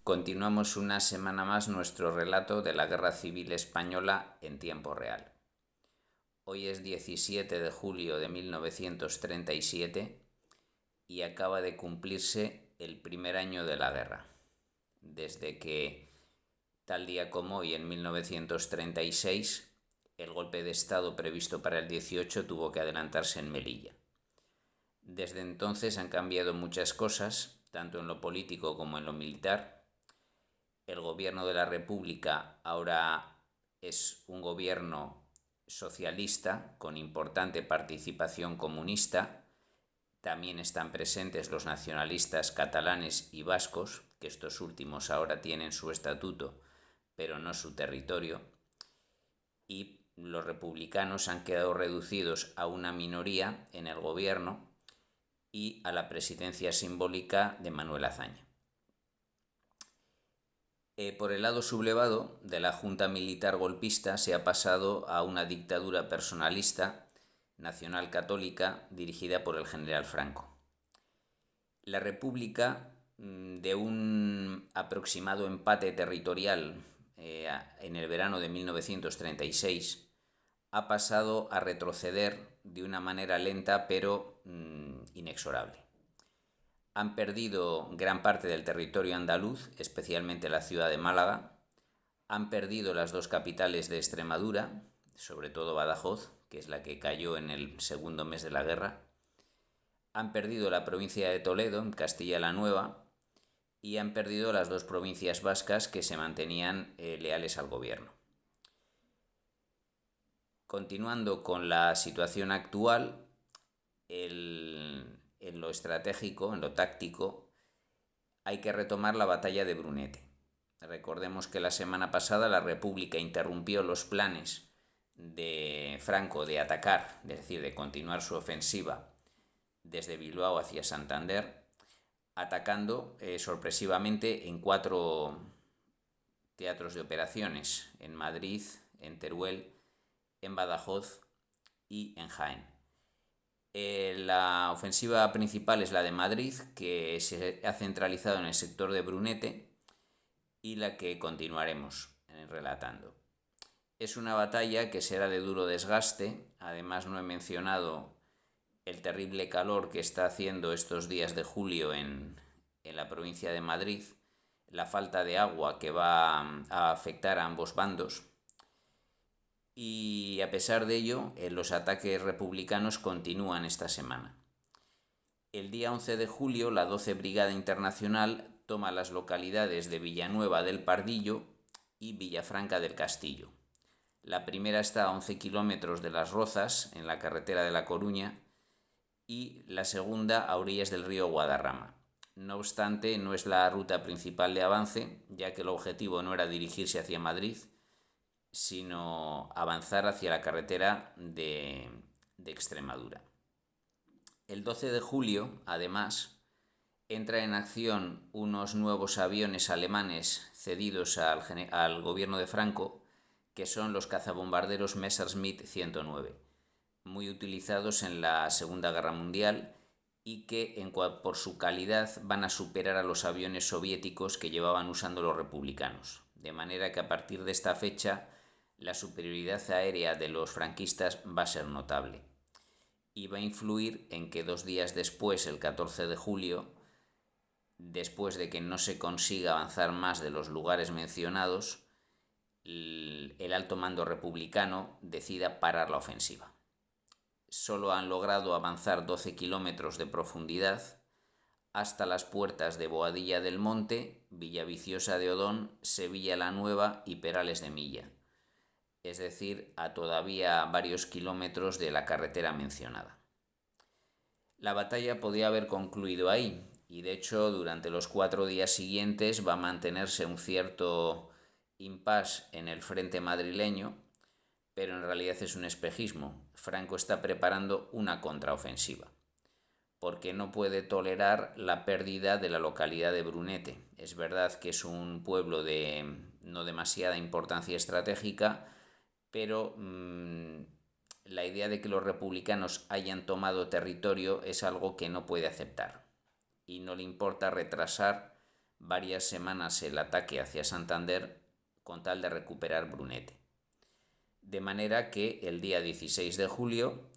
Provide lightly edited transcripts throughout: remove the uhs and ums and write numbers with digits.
Continuamos una semana más nuestro relato de la Guerra Civil Española en tiempo real. Hoy es 17 de julio de 1937 y acaba de cumplirse el primer año de la guerra, desde que, tal día como hoy, en 1936, el golpe de Estado previsto para el 18 tuvo que adelantarse en Melilla. Desde entonces han cambiado muchas cosas, tanto en lo político como en lo militar. El gobierno de la República ahora es un gobierno socialista con importante participación comunista. También están presentes los nacionalistas catalanes y vascos, que estos últimos ahora tienen su estatuto, pero no su territorio. Y los republicanos han quedado reducidos a una minoría en el gobierno y a la presidencia simbólica de Manuel Azaña. Por el lado sublevado de la junta militar golpista se ha pasado a una dictadura personalista, nacional católica, dirigida por el general Franco. La República, de un aproximado empate territorial en el verano de 1936, ha pasado a retroceder de una manera lenta pero inexorable. Han perdido gran parte del territorio andaluz, especialmente la ciudad de Málaga. Han perdido las dos capitales de Extremadura, sobre todo Badajoz, que es la que cayó en el segundo mes de la guerra. Han perdido la provincia de Toledo, en Castilla la Nueva, y han perdido las dos provincias vascas que se mantenían leales al gobierno. Continuando con la situación actual, en lo estratégico, en lo táctico, hay que retomar la batalla de Brunete. Recordemos que la semana pasada la República interrumpió los planes de Franco de atacar, es decir, de continuar su ofensiva desde Bilbao hacia Santander, atacando sorpresivamente en 4 teatros de operaciones: en Madrid, en Teruel, en Badajoz y en Jaén. La ofensiva principal es la de Madrid, que se ha centralizado en el sector de Brunete, y la que continuaremos relatando. Es una batalla que será de duro desgaste. Además, no he mencionado el terrible calor que está haciendo estos días de julio en la provincia de Madrid, la falta de agua que va a afectar a ambos bandos. Y a pesar de ello, los ataques republicanos continúan esta semana. El día 11 de julio, la 12 Brigada Internacional toma las localidades de Villanueva del Pardillo y Villafranca del Castillo. La primera está a 11 kilómetros de Las Rozas, en la carretera de La Coruña, y la segunda a orillas del río Guadarrama. No obstante, no es la ruta principal de avance, ya que el objetivo no era dirigirse hacia Madrid, sino avanzar hacia la carretera de Extremadura. El 12 de julio, además, entra en acción unos nuevos aviones alemanes cedidos al gobierno de Franco, que son los cazabombarderos Messerschmitt 109, muy utilizados en la Segunda Guerra Mundial y que por su calidad van a superar a los aviones soviéticos que llevaban usando los republicanos. De manera que a partir de esta fecha la superioridad aérea de los franquistas va a ser notable y va a influir en que 2 días después, el 14 de julio, después de que no se consiga avanzar más de los lugares mencionados, el alto mando republicano decida parar la ofensiva. Solo han logrado avanzar 12 kilómetros de profundidad hasta las puertas de Boadilla del Monte, Villaviciosa de Odón, Sevilla la Nueva y Perales de Milla, es decir, a todavía varios kilómetros de la carretera mencionada. La batalla podía haber concluido ahí, y de hecho durante los 4 días siguientes va a mantenerse un cierto impasse en el frente madrileño, pero en realidad es un espejismo. Franco está preparando una contraofensiva, porque no puede tolerar la pérdida de la localidad de Brunete. Es verdad que es un pueblo de no demasiada importancia estratégica, pero la idea de que los republicanos hayan tomado territorio es algo que no puede aceptar y no le importa retrasar varias semanas el ataque hacia Santander con tal de recuperar Brunete. De manera que el día 16 de julio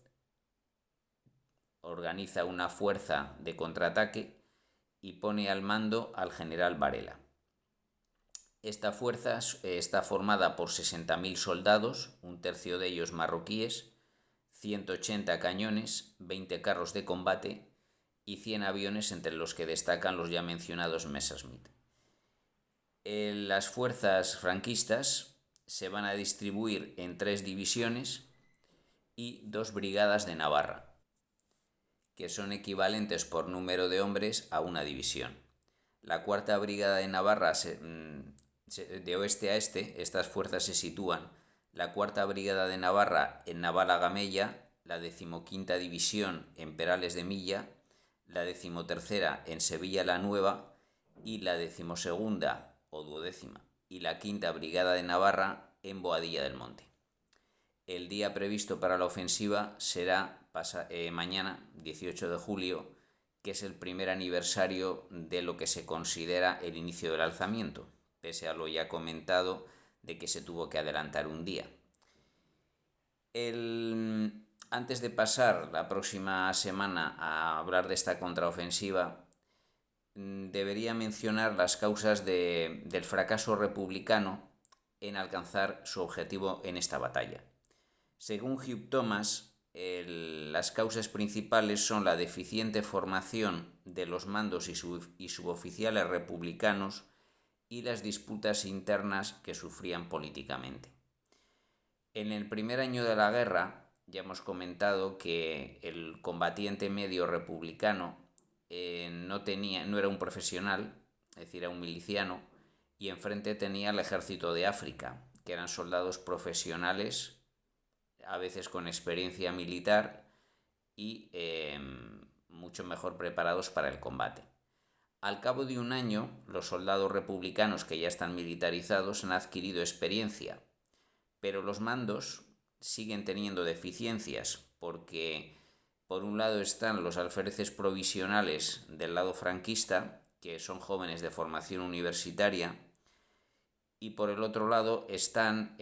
organiza una fuerza de contraataque y pone al mando al general Varela. Esta fuerza está formada por 60.000 soldados, un tercio de ellos marroquíes, 180 cañones, 20 carros de combate y 100 aviones, entre los que destacan los ya mencionados Messerschmitt. Las fuerzas franquistas se van a distribuir en 3 divisiones y 2 brigadas de Navarra, que son equivalentes por número de hombres a una división. La cuarta brigada de Navarra, de oeste a este, estas fuerzas se sitúan: la cuarta brigada de Navarra en Navalagamella, la 15ª división en Perales de Milla, la 13ª en Sevilla la Nueva y la 12ª o 12ª y la 5ª brigada de Navarra en Boadilla del Monte. El día previsto para la ofensiva será mañana, 18 de julio, que es el primer aniversario de lo que se considera el inicio del alzamiento, pese a lo ya comentado de que se tuvo que adelantar un día. Antes de pasar la próxima semana a hablar de esta contraofensiva, debería mencionar las causas del fracaso republicano en alcanzar su objetivo en esta batalla. Según Hugh Thomas, las causas principales son la deficiente formación de los mandos y suboficiales republicanos y las disputas internas que sufrían políticamente. En el primer año de la guerra ya hemos comentado que el combatiente medio republicano no era un profesional, es decir, era un miliciano, y enfrente tenía el ejército de África, que eran soldados profesionales, a veces con experiencia militar y mucho mejor preparados para el combate. Al cabo de un año, los soldados republicanos que ya están militarizados han adquirido experiencia, pero los mandos siguen teniendo deficiencias porque, por un lado, están los alféreces provisionales del lado franquista, que son jóvenes de formación universitaria, y por el otro lado están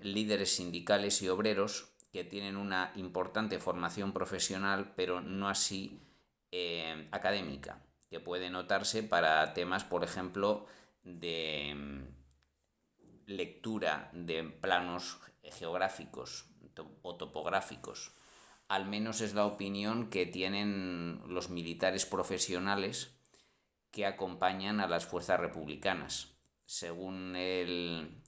líderes sindicales y obreros que tienen una importante formación profesional, pero no así académica, que puede notarse para temas, por ejemplo, de lectura de planos geográficos o topográficos. Al menos es la opinión que tienen los militares profesionales que acompañan a las fuerzas republicanas. Según el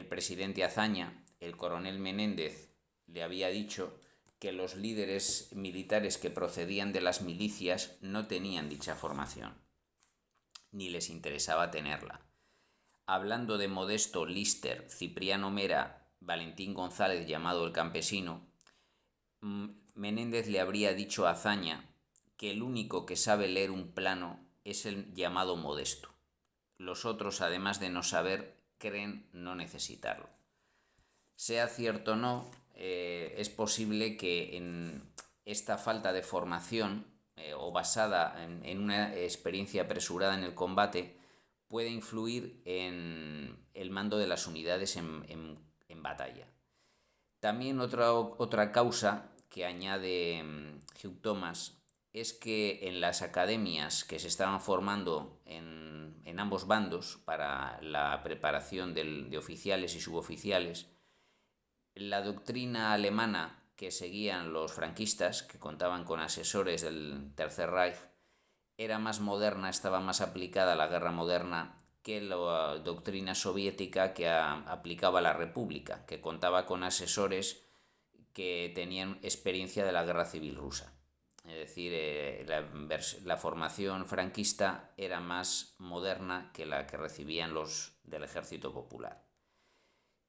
presidente Azaña, el coronel Menéndez le había dicho que los líderes militares que procedían de las milicias no tenían dicha formación, ni les interesaba tenerla. Hablando de Modesto, Lister, Cipriano Mera, Valentín González, llamado el Campesino, Menéndez le habría dicho a Azaña que el único que sabe leer un plano es el llamado Modesto. Los otros, además de no saber, creen no necesitarlo. Sea cierto o no, es posible que en esta falta de formación o basada en una experiencia apresurada en el combate pueda influir en el mando de las unidades en batalla. También otra causa que añade Hugh Thomas es que en las academias que se estaban formando en ambos bandos para la preparación de oficiales y suboficiales, la doctrina alemana que seguían los franquistas, que contaban con asesores del Tercer Reich, era más moderna, estaba más aplicada a la guerra moderna que la doctrina soviética que aplicaba la República, que contaba con asesores que tenían experiencia de la guerra civil rusa. Es decir, la formación franquista era más moderna que la que recibían los del Ejército Popular.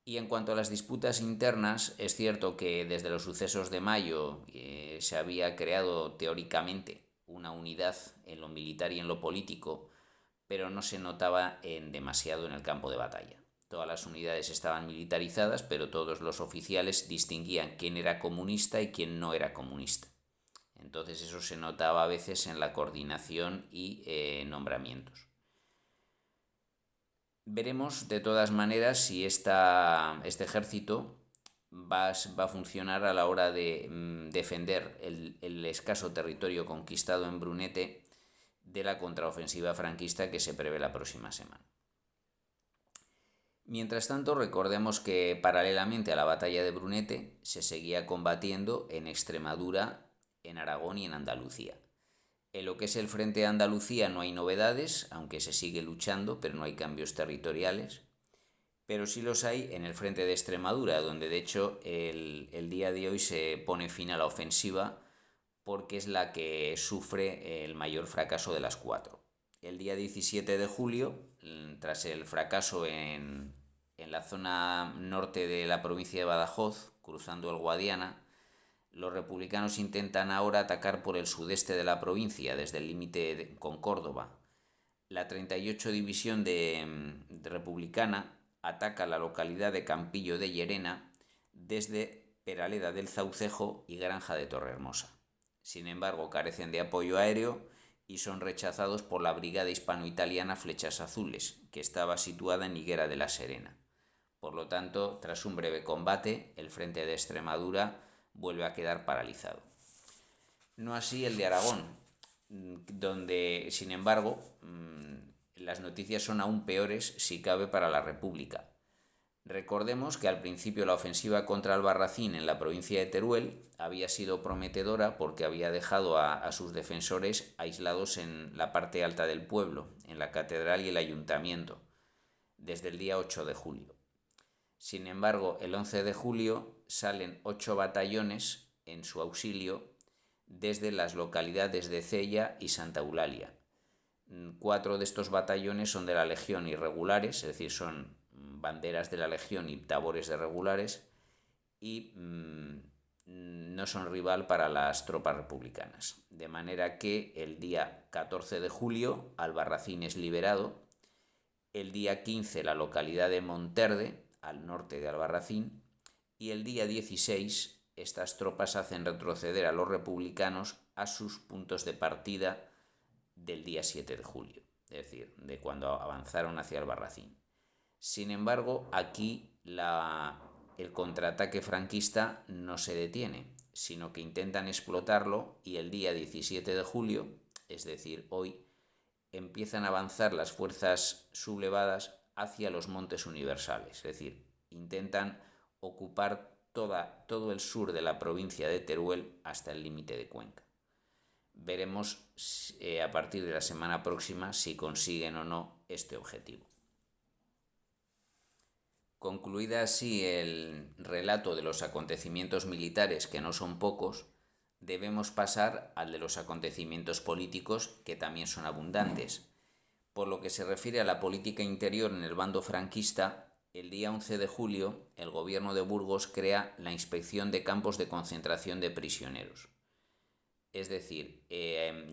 Y en cuanto a las disputas internas, es cierto que desde los sucesos de mayo se había creado teóricamente una unidad en lo militar y en lo político, pero no se notaba demasiado en el campo de batalla. Todas las unidades estaban militarizadas, pero todos los oficiales distinguían quién era comunista y quién no era comunista. Entonces eso se notaba a veces en la coordinación y nombramientos. Veremos de todas maneras si este ejército va a funcionar a la hora de defender el escaso territorio conquistado en Brunete de la contraofensiva franquista que se prevé la próxima semana. Mientras tanto, recordemos que paralelamente a la batalla de Brunete se seguía combatiendo en Extremadura, en Aragón y en Andalucía. En lo que es el frente de Andalucía no hay novedades, aunque se sigue luchando, pero no hay cambios territoriales. Pero sí los hay en el frente de Extremadura, donde de hecho el día de hoy se pone fin a la ofensiva porque es la que sufre el mayor fracaso de las cuatro. El día 17 de julio, tras el fracaso en la zona norte de la provincia de Badajoz, cruzando el Guadiana, los republicanos intentan ahora atacar por el sudeste de la provincia, desde el límite con Córdoba. La 38 División de Republicana ataca la localidad de Campillo de Llerena desde Peraleda del Zaucejo y Granja de Torrehermosa. Sin embargo, carecen de apoyo aéreo y son rechazados por la brigada hispano-italiana Flechas Azules, que estaba situada en Higuera de la Serena. Por lo tanto, tras un breve combate, el frente de Extremadura vuelve a quedar paralizado. No así el de Aragón, donde, sin embargo, las noticias son aún peores si cabe para la República. Recordemos que al principio la ofensiva contra Albarracín en la provincia de Teruel había sido prometedora porque había dejado a sus defensores aislados en la parte alta del pueblo, en la catedral y el ayuntamiento, desde el día 8 de julio. Sin embargo, el 11 de julio salen 8 batallones en su auxilio desde las localidades de Cella y Santa Eulalia. 4 de estos batallones son de la Legión irregulares, es decir, son banderas de la Legión y tabores de regulares, y no son rival para las tropas republicanas. De manera que el día 14 de julio Albarracín es liberado, el día 15 la localidad de Monterde, al norte de Albarracín, y el día 16 estas tropas hacen retroceder a los republicanos a sus puntos de partida del día 7 de julio, es decir, de cuando avanzaron hacia Albarracín. Sin embargo, aquí el contraataque franquista no se detiene, sino que intentan explotarlo y el día 17 de julio, es decir, hoy, empiezan a avanzar las fuerzas sublevadas hacia los Montes Universales, es decir, intentan ocupar todo el sur de la provincia de Teruel hasta el límite de Cuenca. Veremos a partir de la semana próxima si consiguen o no este objetivo. Concluida así el relato de los acontecimientos militares, que no son pocos, debemos pasar al de los acontecimientos políticos, que también son abundantes. Por lo que se refiere a la política interior en el bando franquista, el día 11 de julio el gobierno de Burgos crea la Inspección de Campos de Concentración de Prisioneros. Es decir,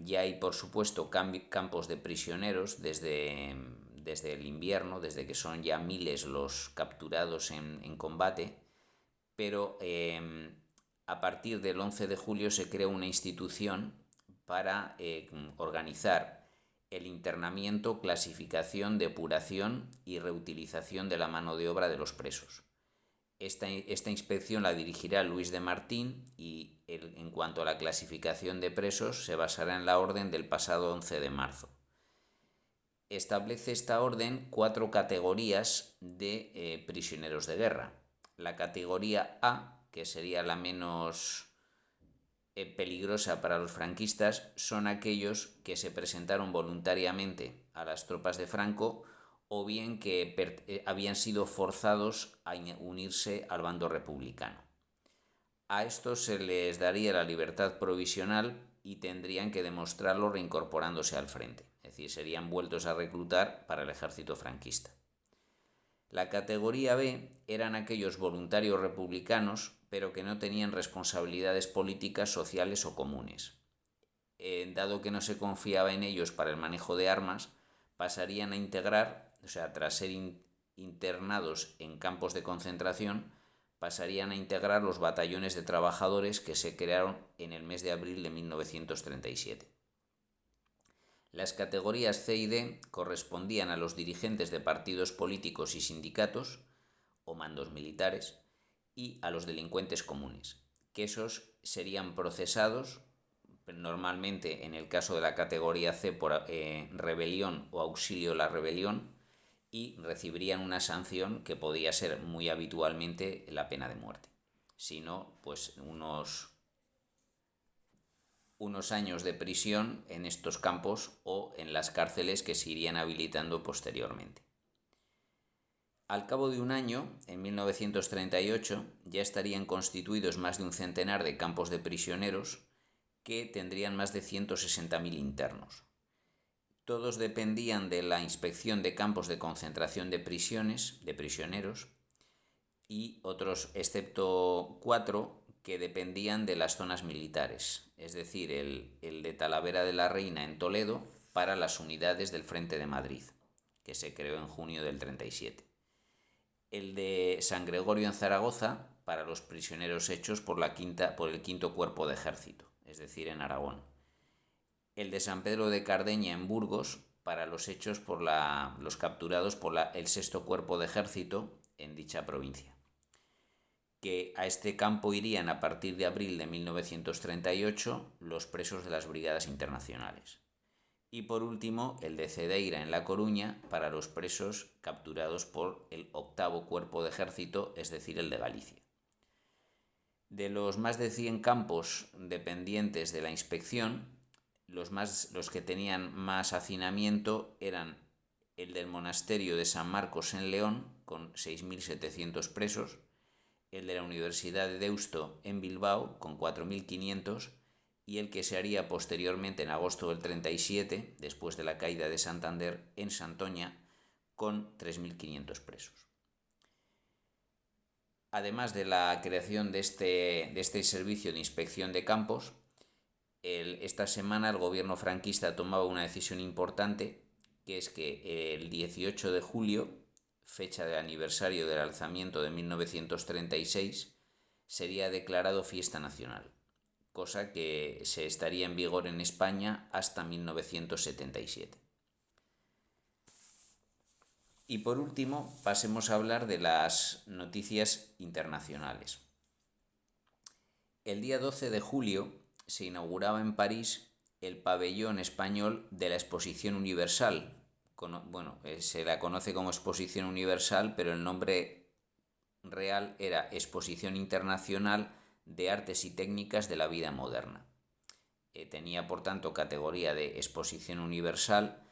ya hay por supuesto campos de prisioneros desde el invierno, desde que son ya miles los capturados en combate, pero a partir del 11 de julio se crea una institución para organizar el internamiento, clasificación, depuración y reutilización de la mano de obra de los presos. Esta inspección la dirigirá Luis de Martín y en cuanto a la clasificación de presos se basará en la orden del pasado 11 de marzo. Establece esta orden 4 categorías de prisioneros de guerra. La categoría A, que sería la menos peligrosa para los franquistas, son aquellos que se presentaron voluntariamente a las tropas de Franco o bien que habían sido forzados a unirse al bando republicano. A estos se les daría la libertad provisional y tendrían que demostrarlo reincorporándose al frente, es decir, serían vueltos a reclutar para el ejército franquista. La categoría B eran aquellos voluntarios republicanos, pero que no tenían responsabilidades políticas, sociales o comunes. Dado que no se confiaba en ellos para el manejo de armas, pasarían a integrar, tras ser internados en campos de concentración, pasarían a integrar los batallones de trabajadores que se crearon en el mes de abril de 1937. Las categorías C y D correspondían a los dirigentes de partidos políticos y sindicatos o mandos militares y a los delincuentes comunes, que esos serían procesados normalmente en el caso de la categoría C por rebelión o auxilio a la rebelión y recibirían una sanción que podía ser muy habitualmente la pena de muerte. Si no, pues unos años de prisión en estos campos o en las cárceles que se irían habilitando posteriormente. Al cabo de un año, en 1938, ya estarían constituidos más de un centenar de campos de prisioneros que tendrían más de 160.000 internos. Todos dependían de la Inspección de Campos de Concentración de prisioneros, y otros, excepto 4, que dependían de las zonas militares, es decir, el de Talavera de la Reina en Toledo para las unidades del Frente de Madrid, que se creó en junio del 37. El de San Gregorio en Zaragoza para los prisioneros hechos por el Quinto Cuerpo de Ejército, es decir, en Aragón. El de San Pedro de Cardeña en Burgos para los hechos por los capturados por el Sexto Cuerpo de Ejército en dicha provincia. Que a este campo irían a partir de abril de 1938 los presos de las brigadas internacionales. Y por último, el de Cedeira en La Coruña para los presos capturados por el Octavo Cuerpo de Ejército, es decir, el de Galicia. De los más de 100 campos dependientes de la inspección, los que tenían más hacinamiento eran el del monasterio de San Marcos en León, con 6.700 presos, el de la Universidad de Deusto en Bilbao, con 4.500, y el que se haría posteriormente en agosto del 37, después de la caída de Santander, en Santoña, con 3.500 presos. Además de la creación de este servicio de inspección de campos, esta semana el gobierno franquista tomaba una decisión importante, que es que el 18 de julio, fecha de aniversario del alzamiento de 1936, sería declarado fiesta nacional, cosa que se estaría en vigor en España hasta 1977. Y por último, pasemos a hablar de las noticias internacionales. El día 12 de julio se inauguraba en París el pabellón español de la Exposición Universal. Se la conoce como Exposición Universal, pero el nombre real era Exposición Internacional de Artes y Técnicas de la Vida Moderna. Tenía, por tanto, categoría de Exposición Universal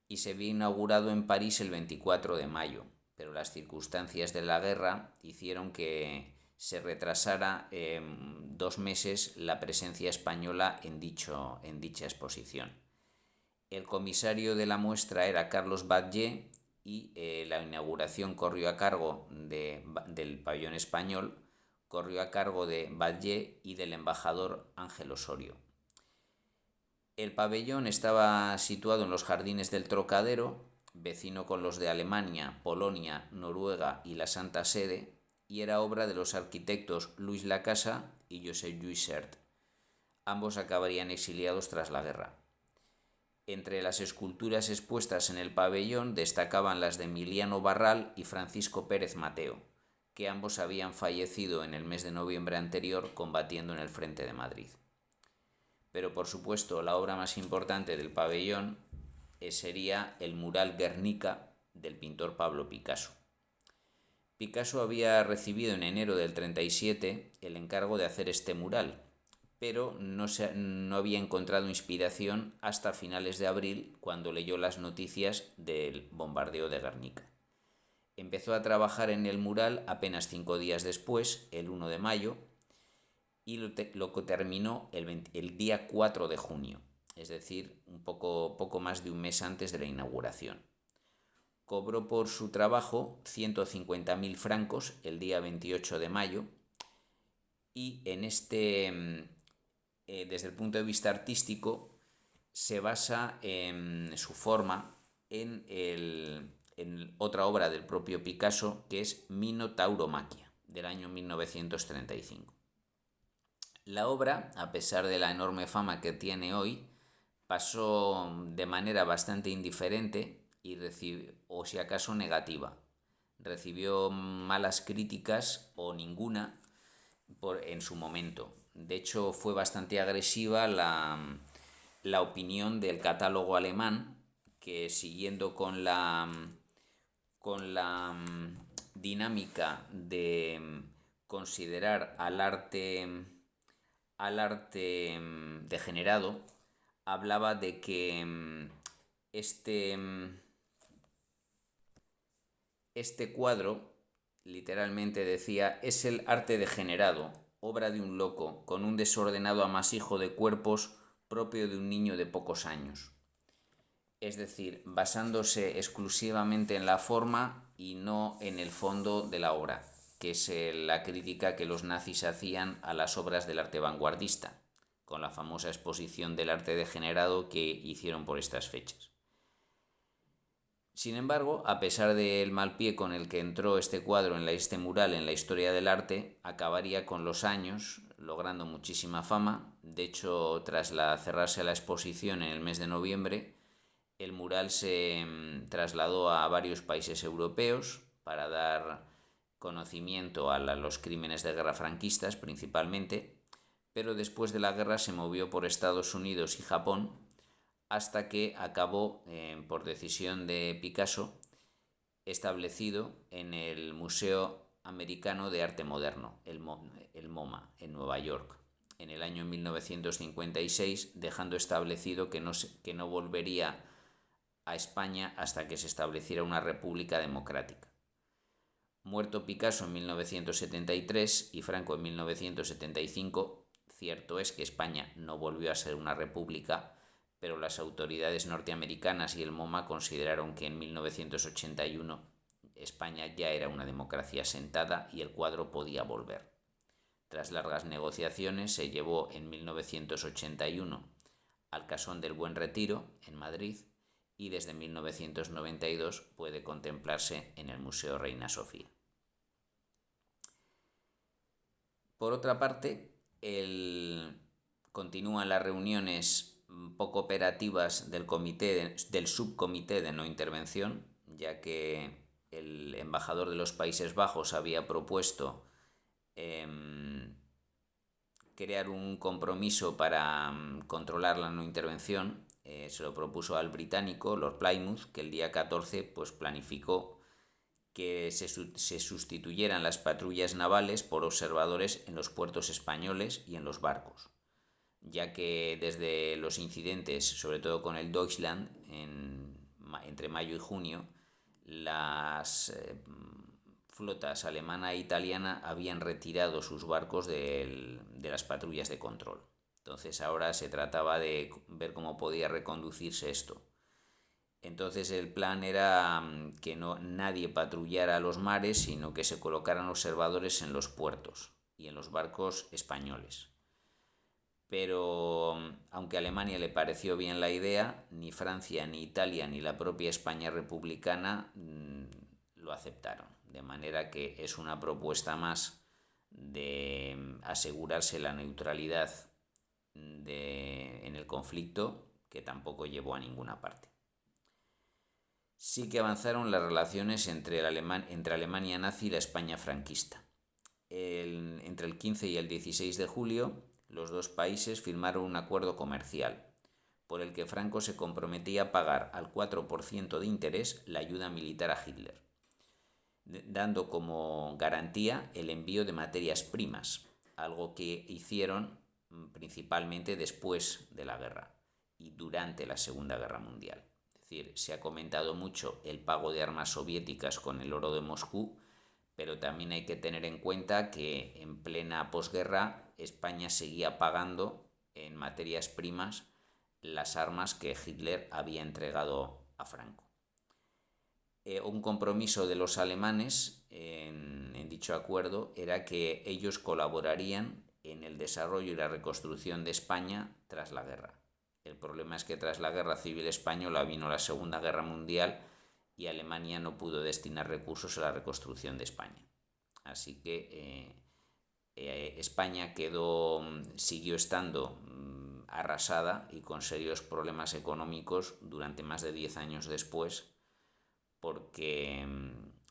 y se había inaugurado en París el 24 de mayo, pero las circunstancias de la guerra hicieron que se retrasara 2 meses la presencia española en dicha exposición. El comisario de la muestra era Carlos Batlle y la inauguración corrió a cargo del pabellón español, corrió a cargo de Batlle y del embajador Ángel Osorio. El pabellón estaba situado en los jardines del Trocadero, vecino con los de Alemania, Polonia, Noruega y la Santa Sede, y era obra de los arquitectos Luis Lacasa y Josep Lluís Sert. Ambos acabarían exiliados tras la guerra. Entre las esculturas expuestas en el pabellón destacaban las de Emiliano Barral y Francisco Pérez Mateo, que ambos habían fallecido en el mes de noviembre anterior combatiendo en el frente de Madrid. Pero por supuesto la obra más importante del pabellón sería el mural Guernica del pintor Pablo Picasso. Picasso había recibido en enero del 37 el encargo de hacer este mural, pero no había encontrado inspiración hasta finales de abril, cuando leyó las noticias del bombardeo de Guernica. Empezó a trabajar en el mural apenas 5 días después, el 1 de mayo, y lo terminó el día 4 de junio, es decir, poco más de un mes antes de la inauguración. Cobró por su trabajo 150.000 francos el día 28 de mayo y desde el punto de vista artístico se basa en su forma en otra obra del propio Picasso, que es Mino Tauromaquia, del año 1935. La obra, a pesar de la enorme fama que tiene hoy, pasó de manera bastante indiferente o si acaso negativa. Recibió malas críticas o ninguna en su momento. De hecho, fue bastante agresiva la opinión del catálogo alemán, que siguiendo con la dinámica de considerar al arte degenerado, hablaba de que este, este cuadro, literalmente decía, es el arte degenerado, obra de un loco, con un desordenado amasijo de cuerpos propio de un niño de pocos años. Es decir, basándose exclusivamente en la forma y no en el fondo de la obra, que es la crítica que los nazis hacían a las obras del arte vanguardista, con la famosa exposición del arte degenerado que hicieron por estas fechas. Sin embargo, a pesar del mal pie con el que entró este mural en la historia del arte, acabaría con los años logrando muchísima fama. De hecho, tras cerrarse la exposición en el mes de noviembre, el mural se trasladó a varios países europeos para dar conocimiento a los crímenes de guerra franquistas principalmente, pero después de la guerra se movió por Estados Unidos y Japón hasta que acabó, por decisión de Picasso, establecido en el Museo Americano de Arte Moderno, el MoMA, en Nueva York, en el año 1956, dejando establecido que no volvería a España hasta que se estableciera una república democrática. Muerto Picasso en 1973 y Franco en 1975, cierto es que España no volvió a ser una república, pero las autoridades norteamericanas y el MoMA consideraron que en 1981 España ya era una democracia asentada y el cuadro podía volver. Tras largas negociaciones se llevó en 1981 al Casón del Buen Retiro, en Madrid, y desde 1992 puede contemplarse en el Museo Reina Sofía. Por otra parte, continúan las reuniones poco operativas del subcomité de no intervención, ya que el embajador de los Países Bajos había propuesto crear un compromiso para controlar la no intervención. Se lo propuso al británico Lord Plymouth, que el día 14 planificó que se sustituyeran las patrullas navales por observadores en los puertos españoles y en los barcos, ya que desde los incidentes, sobre todo con el Deutschland, entre mayo y junio, las flotas alemana e italiana habían retirado sus barcos de las patrullas de control. Entonces ahora se trataba de ver cómo podía reconducirse esto. Entonces el plan era que nadie patrullara los mares, sino que se colocaran observadores en los puertos y en los barcos españoles. Pero aunque a Alemania le pareció bien la idea, ni Francia, ni Italia, ni la propia España republicana lo aceptaron. De manera que es una propuesta más de asegurarse la neutralidad en el conflicto, que tampoco llevó a ninguna parte. Sí que avanzaron las relaciones entre Alemania nazi y la España franquista. Entre el 15 y el 16 de julio, los dos países firmaron un acuerdo comercial, por el que Franco se comprometía a pagar al 4% de interés la ayuda militar a Hitler, dando como garantía el envío de materias primas, algo que hicieron principalmente después de la guerra y durante la Segunda Guerra Mundial. Es decir, se ha comentado mucho el pago de armas soviéticas con el oro de Moscú, pero también hay que tener en cuenta que en plena posguerra España seguía pagando en materias primas las armas que Hitler había entregado a Franco. Un compromiso de los alemanes en dicho acuerdo era que ellos colaborarían en el desarrollo y la reconstrucción de España tras la guerra. El problema es que tras la Guerra Civil Española vino la Segunda Guerra Mundial y Alemania no pudo destinar recursos a la reconstrucción de España. Así que España siguió estando arrasada y con serios problemas económicos durante más de 10 años después, porque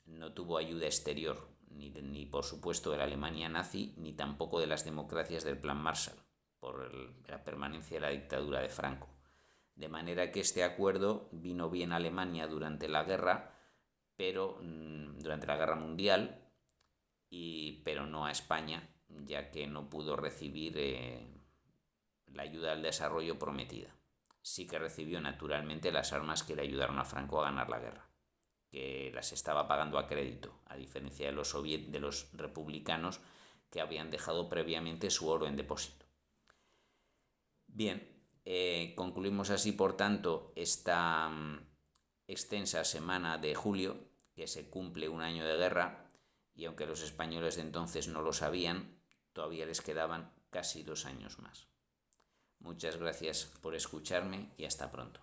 no tuvo ayuda exterior, ni por supuesto de la Alemania nazi, ni tampoco de las democracias del Plan Marshall, por la permanencia de la dictadura de Franco. De manera que este acuerdo vino bien a Alemania durante la guerra, pero durante la Guerra Mundial, pero no a España, ya que no pudo recibir la ayuda al desarrollo prometida. Sí que recibió naturalmente las armas que le ayudaron a Franco a ganar la guerra, que las estaba pagando a crédito, a diferencia de los republicanos, que habían dejado previamente su oro en depósito. Bien, concluimos así, por tanto, esta extensa semana de julio, que se cumple un año de guerra, y aunque los españoles de entonces no lo sabían, todavía les quedaban casi 2 años más. Muchas gracias por escucharme y hasta pronto.